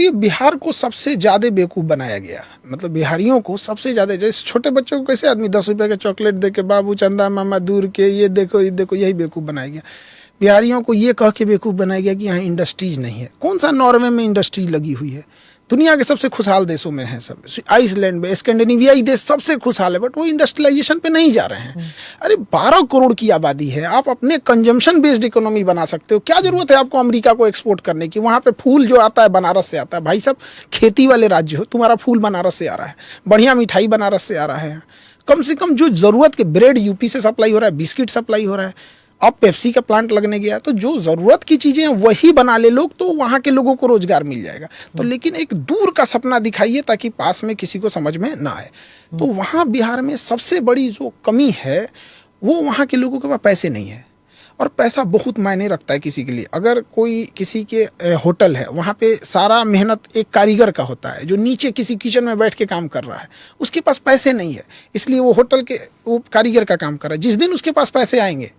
देखिए बिहार को सबसे ज़्यादा बेवकूफ़ बनाया गया, मतलब बिहारियों को सबसे ज़्यादा, जैसे छोटे बच्चों को कैसे आदमी 10 रुपये का चॉकलेट दे के बाबू चंदा मामा दूर के ये देखो यही बेवकूफ़ बनाया गया। बिहारियों को ये कह के बेवकूफ़ बनाया गया कि यहाँ इंडस्ट्रीज नहीं है। कौन सा नॉर्वे में इंडस्ट्रीज लगी हुई है? दुनिया के सबसे खुशहाल देशों में है सब, आइसलैंड में, स्कैंडिनेवियाई देश सबसे खुशहाल है, बट वो इंडस्ट्रियलाइजेशन पे नहीं जा रहे हैं। अरे 12 करोड़ की आबादी है, आप अपने कंजम्पशन बेस्ड इकोनॉमी बना सकते हो। क्या जरूरत है आपको अमेरिका को एक्सपोर्ट करने की? वहाँ पे फूल जो आता है बनारस से आता है। भाई साहब खेती वाले राज्य हो, तुम्हारा फूल बनारस से आ रहा है, बढ़िया मिठाई बनारस से आ रहा है। कम से कम जो ज़रूरत के ब्रेड यूपी से सप्लाई हो रहा है, बिस्किट सप्लाई हो रहा है। अब पेप्सी का प्लांट लगने गया, तो जो ज़रूरत की चीज़ें हैं वही बना ले लोग, तो वहाँ के लोगों को रोज़गार मिल जाएगा। तो लेकिन एक दूर का सपना दिखाइए ताकि पास में किसी को समझ में ना आए। तो वहाँ बिहार में सबसे बड़ी जो कमी है वो वहाँ के लोगों के पास पैसे नहीं है, और पैसा बहुत मायने रखता है किसी के लिए। अगर कोई किसी के होटल है, वहाँ पे सारा मेहनत एक कारीगर का होता है जो नीचे किसी किचन में बैठ के काम कर रहा है, उसके पास पैसे नहीं है, इसलिए वो होटल के वो कारीगर का काम कर रहा है। जिस दिन उसके पास पैसे आएंगे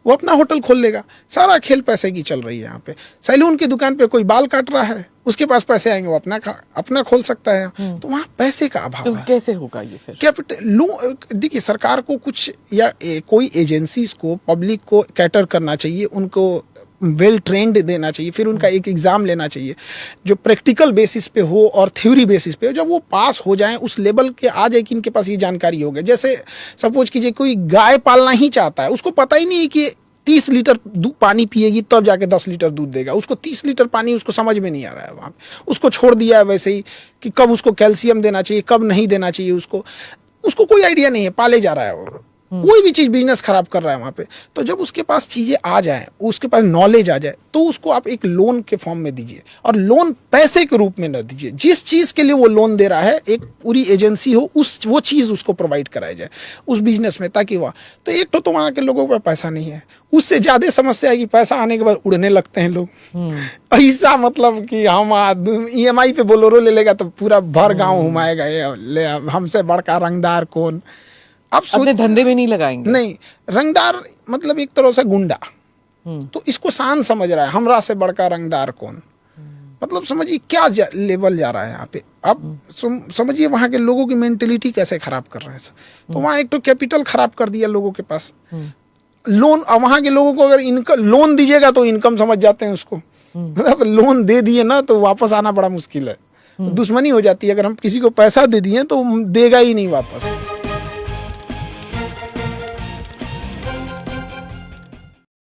वो अपना होटल खोल लेगा। सारा खेल पैसे की चल रही है यहाँ पे। सैलून की दुकान पे कोई बाल काट रहा है, उसके पास पैसे आएंगे वो अपना खोल सकता है। तो वहाँ पैसे का अभाव तो है। कैसे होगा ये फिर? कैपिटल देखिए, सरकार को कुछ या कोई एजेंसीज को पब्लिक को कैटर करना चाहिए, उनको वेल ट्रेंड देना चाहिए, फिर उनका एक एग्ज़ाम लेना चाहिए जो प्रैक्टिकल बेसिस पे हो और थ्योरी बेसिस पे हो। जब वो पास हो जाएं, उस लेवल के आ जाए कि इनके पास ये जानकारी हो गई। जैसे सपोज कीजिए कोई गाय पालना ही चाहता है, उसको पता ही नहीं है कि 30 लीटर पानी पिएगी तब जाके 10 लीटर दूध देगा। उसको 30 लीटर पानी उसको समझ में नहीं आ रहा है, वहाँ पे उसको छोड़ दिया है वैसे ही कि कब उसको कैल्शियम देना चाहिए, कब नहीं देना चाहिए। उसको कोई आइडिया नहीं है, पाले जा रहा है वो। कोई भी चीज़ बिजनेस खराब कर रहा है वहाँ पे। तो जब उसके पास चीज़ें आ जाएं, उसके पास नॉलेज आ जाए, तो उसको आप एक लोन के फॉर्म में दीजिए, और लोन पैसे के रूप में न दीजिए। जिस चीज़ के लिए वो लोन दे रहा है, एक पूरी एजेंसी हो, वो चीज़ उसको प्रोवाइड कराई जाए उस बिजनेस में, ताकि वह तो एक तो वहाँ के लोगों के पास पैसा नहीं है। उससे ज़्यादा समस्या है कि पैसा आने के बाद उड़ने लगते हैं लोग। ऐसा मतलब कि हम EMI पे बोलेरो ले लेगा तो पूरा भर गाँव घुमाएगा, हमसे बड़का रंगदार कौन। अब अपने धंधे में नहीं लगाएंगे। नहीं, रंगदार मतलब एक तरह से गुंडा, तो इसको शान समझ रहा है, हमरा से बड़का रंगदार कौन। मतलब समझिए क्या लेवल जा रहा है यहाँ पे। अब समझिए वहाँ के लोगों की मेंटेलिटी कैसे खराब कर रहे हैं। तो वहाँ एक तो कैपिटल खराब कर दिया लोगों के पास। लोन, अब वहाँ के लोगों को अगर इनकम लोन दीजिएगा तो इनकम समझ जाते हैं उसको। मतलब लोन दे दिए ना तो वापस आना बड़ा मुश्किल है, दुश्मनी हो जाती है। अगर हम किसी को पैसा दे दिए तो देगा ही नहीं वापस।